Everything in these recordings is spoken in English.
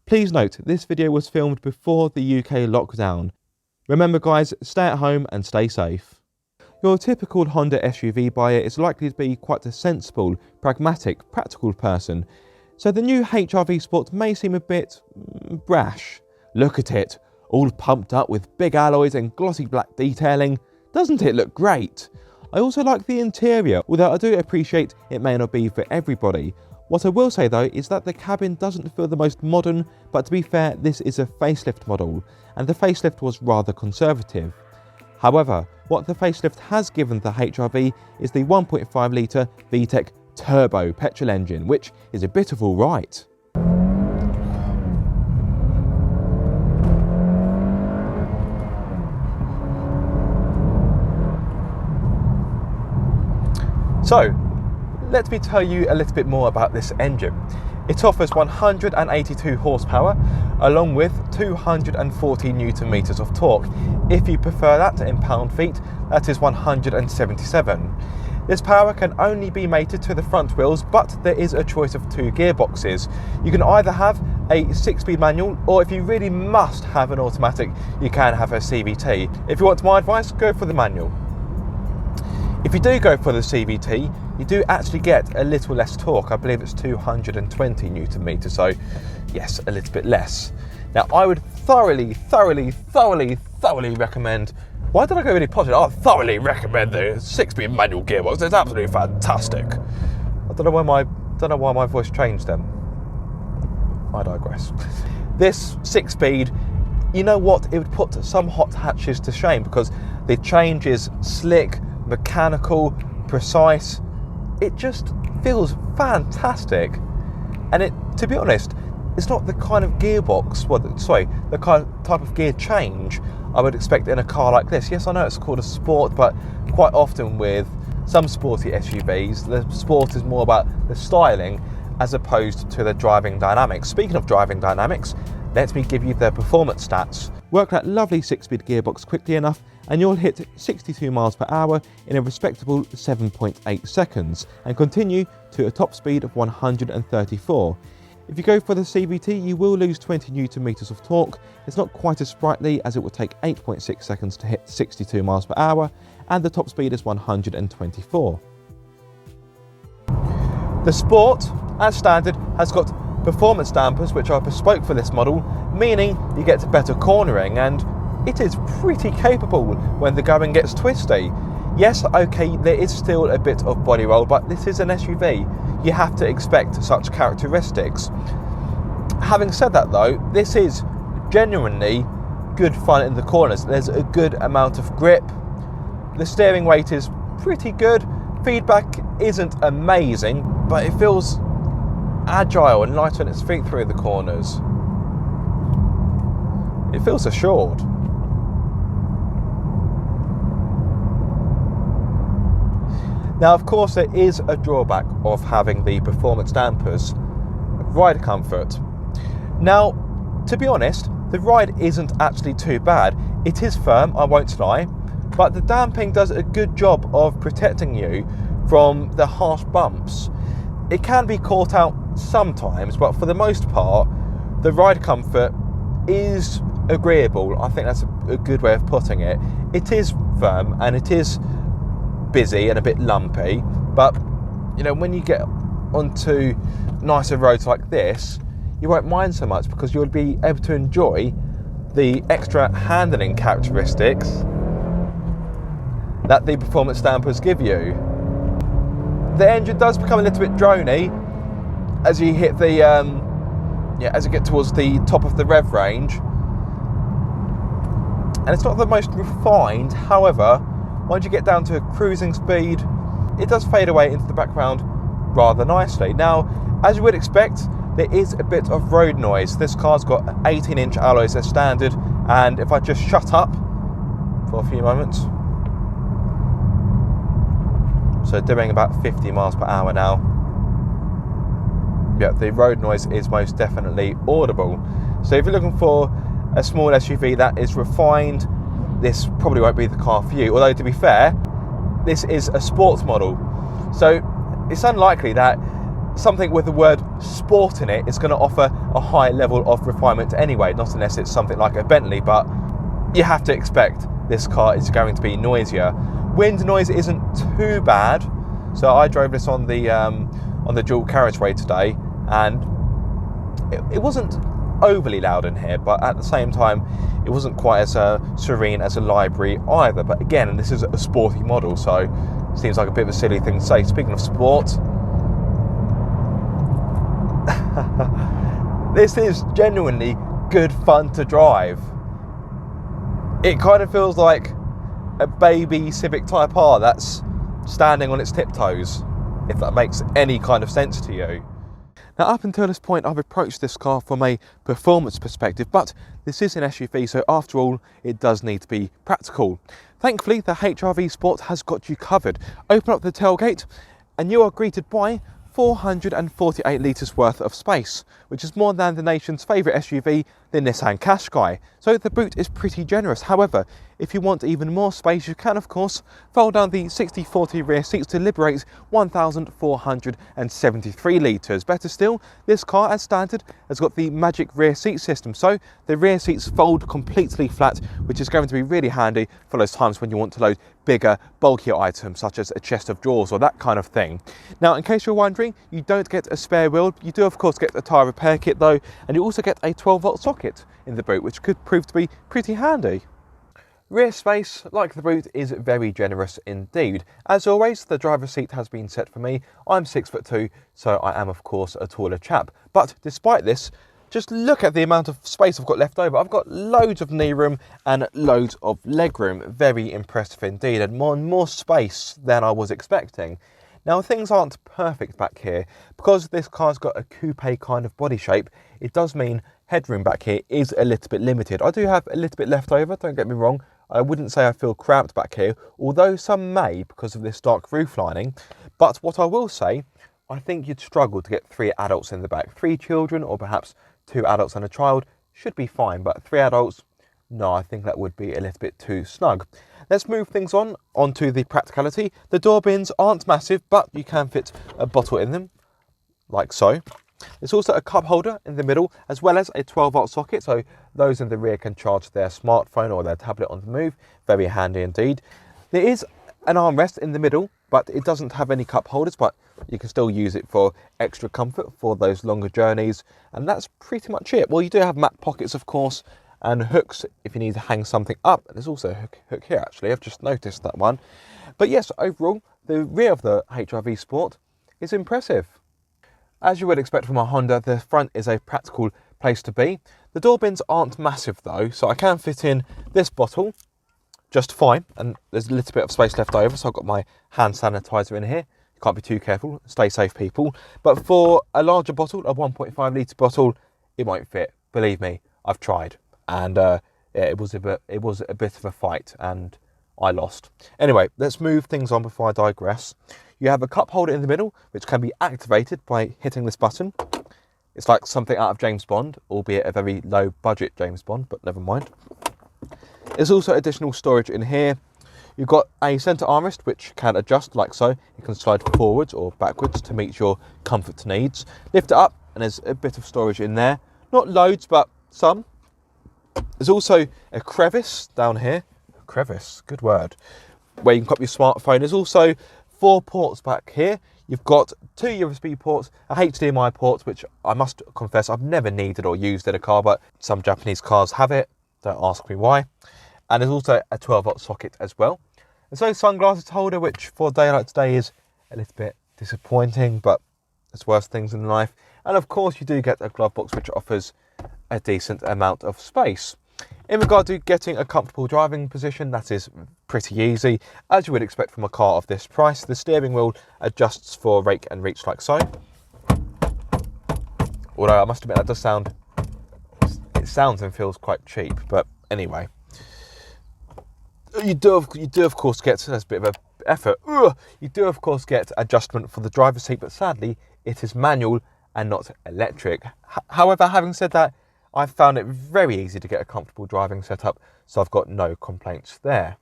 Please note, this video was filmed before the UK lockdown. Remember guys, stay at home and stay safe. Your typical Honda SUV buyer is likely to be quite a sensible, pragmatic, practical person. So the new HR-V Sport may seem a bit brash. Look at it, all pumped up with big alloys and glossy black detailing. Doesn't it look great? I also like the interior, although I do appreciate it may not be for everybody. What I will say though is that the cabin doesn't feel the most modern, but to be fair, this is a facelift model, and the facelift was rather conservative. However, what the facelift has given the HR-V is the 1.5 litre VTEC turbo petrol engine, which is a bit of all right. So, let me tell you a little bit more about this engine. It offers 182 horsepower along with 240 newton meters of torque. If you prefer that in pound-feet, that is 177. This power can only be mated to the front wheels, but there is a choice of two gearboxes. You can either have a 6-speed manual, or if you really must have an automatic, you can have a CVT. If you want my advice, go for the manual. If you do go for the CVT, you do actually get a little less torque. I believe it's 220 newton meters, so yes, a little bit less. Now, I would thoroughly recommend. Why did I go really positive? I thoroughly recommend the 6-speed manual gearbox. It's absolutely fantastic. I don't know why my voice changed then. I digress. This 6-speed, you know what? It would put some hot hatches to shame because the change is slick, mechanical, precise. It just feels fantastic, and it, to be honest, it's not the kind of gearbox, the kind of type of gear change I would expect in a car like this. Yes, I know it's called a sport, but quite often with some sporty SUVs, the sport is more about the styling as opposed to the driving dynamics. Speaking of driving dynamics, let me give you the performance stats. Work that lovely 6-speed gearbox quickly enough and you'll hit 62 miles per hour in a respectable 7.8 seconds and continue to a top speed of 134. If you go for the CVT, you will lose 20 newton meters of torque. It's not quite as sprightly as it will take 8.6 seconds to hit 62 miles per hour, and the top speed is 124. The Sport, as standard, has got performance dampers which are bespoke for this model, meaning you get better cornering, and it is pretty capable when the going gets twisty. Yes, okay, there is still a bit of body roll, but this is an SUV. You have to expect such characteristics. Having said that though, this is genuinely good fun in the corners. There's a good amount of grip. The steering weight is pretty good. Feedback isn't amazing, but it feels agile and light on its feet through the corners. It feels assured. Now, of course, there is a drawback of having the performance dampers: ride comfort. Now, to be honest, the ride isn't actually too bad. It is firm, I won't lie, but the damping does a good job of protecting you from the harsh bumps. It can be caught out sometimes, but for the most part, the ride comfort is agreeable. I think that's a good way of putting it. It is firm and it is busy and a bit lumpy, but you know, when you get onto nicer roads like this, you won't mind so much because you'll be able to enjoy the extra handling characteristics that the performance dampers give you. The engine does become a little bit drony as you hit the as you get towards the top of the rev range, and it's not the most refined. However, once you get down to a cruising speed, it does fade away into the background rather nicely. Now, as you would expect, there is a bit of road noise. This car's got 18-inch alloys as standard, and if I just shut up for a few moments, so doing about 50 miles per hour now, yeah, the road noise is most definitely audible. So if you're looking for a small SUV that is refined, this probably won't be the car for you. Although, to be fair, this is a sports model, so it's unlikely that something with the word sport in it is going to offer a high level of refinement anyway, not unless it's something like a Bentley, but you have to expect this car is going to be noisier. Wind noise isn't too bad, so I drove this on the dual carriageway today, and it wasn't overly loud in here, but at the same time it wasn't quite as serene as a library either. But again, this is a sporty model, so it seems like a bit of a silly thing to say. Speaking of sport, this is genuinely good fun to drive. It kind of feels like a baby Civic Type R that's standing on its tiptoes, if that makes any kind of sense to you. Now, up until this point, I've approached this car from a performance perspective, but this is an SUV, so after all, it does need to be practical. Thankfully, the HR-V Sport has got you covered. Open up the tailgate, and you are greeted by 448 litres worth of space, which is more than the nation's favourite SUV, the Nissan Qashqai. So the boot is pretty generous. However, if you want even more space, you can of course fold down the 60/40 rear seats to liberate 1,473 litres. Better still, this car as standard has got the magic rear seat system, so the rear seats fold completely flat, which is going to be really handy for those times when you want to load bigger, bulkier items such as a chest of drawers or that kind of thing. Now, in case you're wondering, you don't get a spare wheel. You do of course get a tyre repair kit though, and you also get a 12-volt socket in the boot, which could prove to be pretty handy. Rear space, like the boot, is very generous indeed. As always, the driver's seat has been set for me. I'm 6'2", so I am of course a taller chap. But despite this, just look at the amount of space I've got left over. I've got loads of knee room and loads of leg room. Very impressive indeed, and more space than I was expecting. Now, things aren't perfect back here. Because this car's got a coupe kind of body shape, it does mean headroom back here is a little bit limited. I do have a little bit left over, don't get me wrong. I wouldn't say I feel cramped back here, although some may because of this dark roof lining. But what I will say, I think you'd struggle to get 3 adults in the back. 3 children, or perhaps 2 adults and a child, should be fine, but 3 adults, no, I think that would be a little bit too snug. Let's move things onto the practicality. The door bins aren't massive, but you can fit a bottle in them, like so. There's also a cup holder in the middle, as well as a 12-volt socket, so those in the rear can charge their smartphone or their tablet on the move. Very handy indeed. There is an armrest in the middle, but it doesn't have any cup holders, but you can still use it for extra comfort for those longer journeys, and that's pretty much it. Well, you do have mat pockets, of course, and hooks if you need to hang something up. There's also a hook here, actually. I've just noticed that one. But yes, overall, the rear of the HR-V Sport is impressive. As you would expect from a Honda, the front is a practical place to be. The door bins aren't massive though, so I can fit in this bottle just fine, and there's a little bit of space left over, so I've got my hand sanitizer in here. You can't be too careful, stay safe people. But for a larger bottle, a 1.5 litre bottle, it won't fit. Believe me, I've tried, and yeah, it was a bit of a fight, and I lost. Anyway, let's move things on before I digress. You have a cup holder in the middle, which can be activated by hitting this button. It's like something out of James Bond, albeit a very low budget James Bond, but never mind. There's also additional storage in here. You've got a centre armrest, which can adjust like so. You can slide forwards or backwards to meet your comfort needs. Lift it up, and there's a bit of storage in there. Not loads, but some. There's also a crevice down here. Crevice, good word. Where you can pop your smartphone. There's also 4 ports back here. You've got 2 USB ports, a HDMI port, which I must confess I've never needed or used in a car, but some Japanese cars have it. Don't ask me why. And there's also a 12-volt socket as well. And so sunglasses holder, which for a day like today is a little bit disappointing, but there's worse things in life. And of course you do get a glove box, which offers a decent amount of space. In regard to getting a comfortable driving position, that is pretty easy. As you would expect from a car of this price, the steering wheel adjusts for rake and reach like so. Although I must admit that does sound, it sounds and feels quite cheap, but anyway. You do of course get, that's a bit of an effort, you do of course get adjustment for the driver's seat, but sadly it is manual and not electric. However, having said that, I've found it very easy to get a comfortable driving setup, so I've got no complaints there.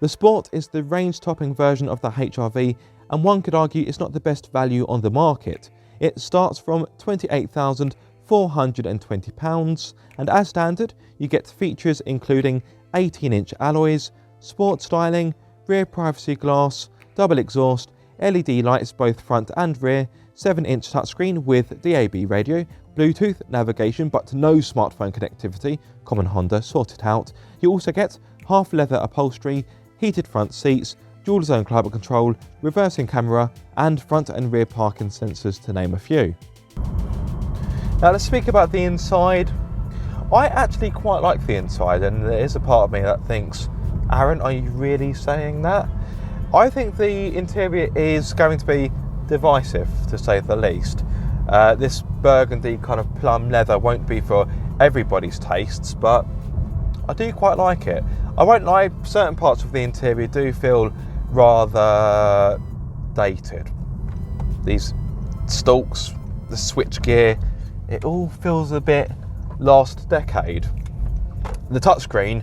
The Sport is the range-topping version of the HR-V, and one could argue it's not the best value on the market. It starts from £28,420, and as standard you get features including 18-inch alloys, sport styling, rear privacy glass, double exhaust, LED lights both front and rear, 7-inch touchscreen with DAB radio, Bluetooth navigation but no smartphone connectivity, common Honda, sorted out. You also get half leather upholstery, heated front seats, dual zone climate control, reversing camera and front and rear parking sensors, to name a few. Now let's speak about the inside. I actually quite like the inside, and there is a part of me that thinks, Aaron, are you really saying that? I think the interior is going to be divisive, to say the least. This burgundy kind of plum leather won't be for everybody's tastes, but I do quite like it. I won't lie, certain parts of the interior do feel rather dated. These stalks, the switch gear, it all feels a bit last decade. The touchscreen,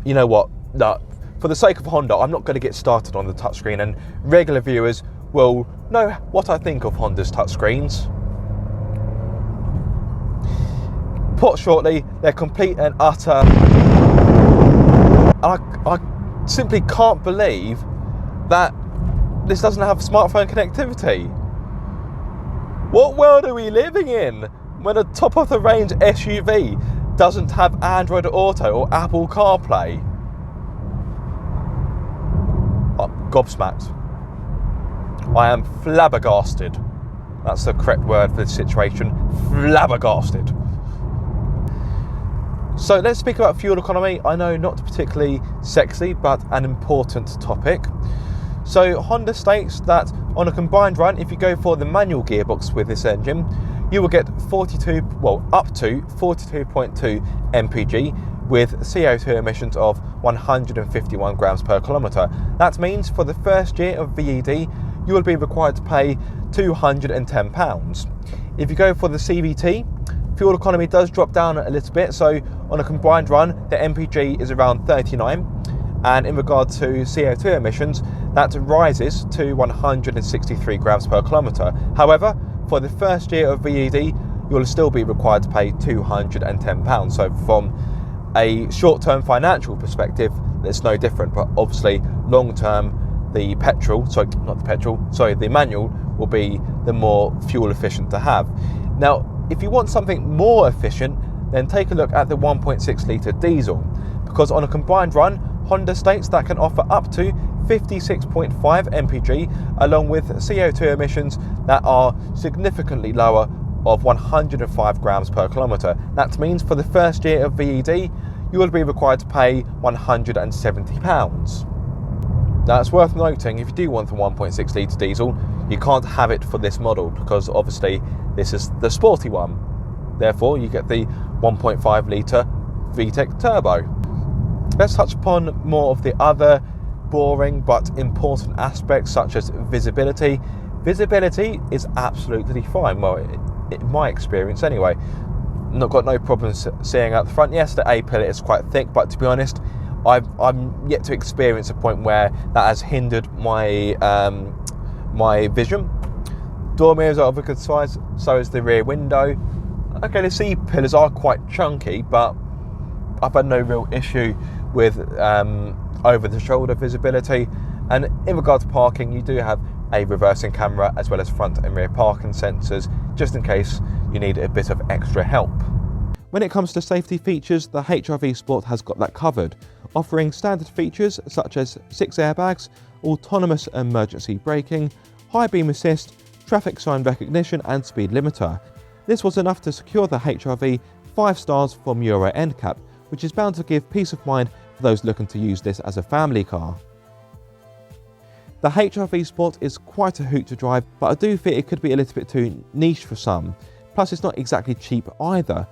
you know what, no, for the sake of Honda, I'm not going to get started on the touchscreen, and regular viewers will know what I think of Honda's touchscreens. Put shortly, they're complete and utter. I simply can't believe that this doesn't have smartphone connectivity. What world are we living in when a top of the range SUV doesn't have Android Auto or Apple CarPlay? I'm gobsmacked. I am flabbergasted. That's the correct word for this situation. Flabbergasted. So let's speak about fuel economy. I know, not particularly sexy, but an important topic. So Honda states that on a combined run, if you go for the manual gearbox with this engine, you will get up to 42.2 mpg with CO2 emissions of 151 grams per kilometre. That means for the first year of VED, you will be required to pay £210. If you go for the CVT, fuel economy does drop down a little bit, so on a combined run, the MPG is around 39, and in regard to CO2 emissions, that rises to 163 grams per kilometre. However, for the first year of VED, you'll still be required to pay £210. So from a short-term financial perspective, it's no different, but obviously long-term, the manual will be the more fuel efficient to have. Now, if you want something more efficient, then take a look at the 1.6 litre diesel, because on a combined run, Honda states that can offer up to 56.5 mpg, along with CO2 emissions that are significantly lower of 105 grams per kilometre. That means for the first year of VED, you will be required to pay £170. Now it's worth noting, if you do want the 1.6 litre diesel, you can't have it for this model, because obviously this is the sporty one. Therefore, you get the 1.5 litre VTEC turbo. Let's touch upon more of the other boring but important aspects, such as visibility. Visibility is absolutely fine, well, in my experience anyway. Not got no problems seeing out the front. Yes, the A-pillar is quite thick, but to be honest, I'm yet to experience a point where that has hindered my my vision. Door mirrors are of a good size, so is the rear window. Okay, the C-pillars are quite chunky, but I've had no real issue with over-the-shoulder visibility. And in regard to parking, you do have a reversing camera as well as front and rear parking sensors, just in case you need a bit of extra help. When it comes to safety features, the HR-V Sport has got that covered, offering standard features such as 6 airbags, autonomous emergency braking, high beam assist, traffic sign recognition and speed limiter. This was enough to secure the HR-V 5 stars from Euro NCAP, which is bound to give peace of mind for those looking to use this as a family car. The HR-V Sport is quite a hoot to drive, but I do think it could be a little bit too niche for some. Plus it's not exactly cheap either.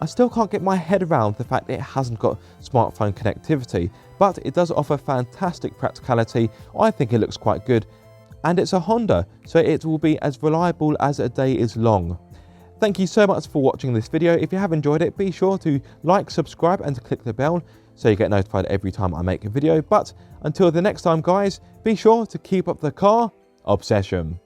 I still can't get my head around the fact that it hasn't got smartphone connectivity, but it does offer fantastic practicality. I think it looks quite good, and it's a Honda, so it will be as reliable as a day is long. Thank you so much for watching this video. If you have enjoyed it, be sure to like, subscribe and click the bell so you get notified every time I make a video. But until the next time guys, be sure to keep up the car obsession.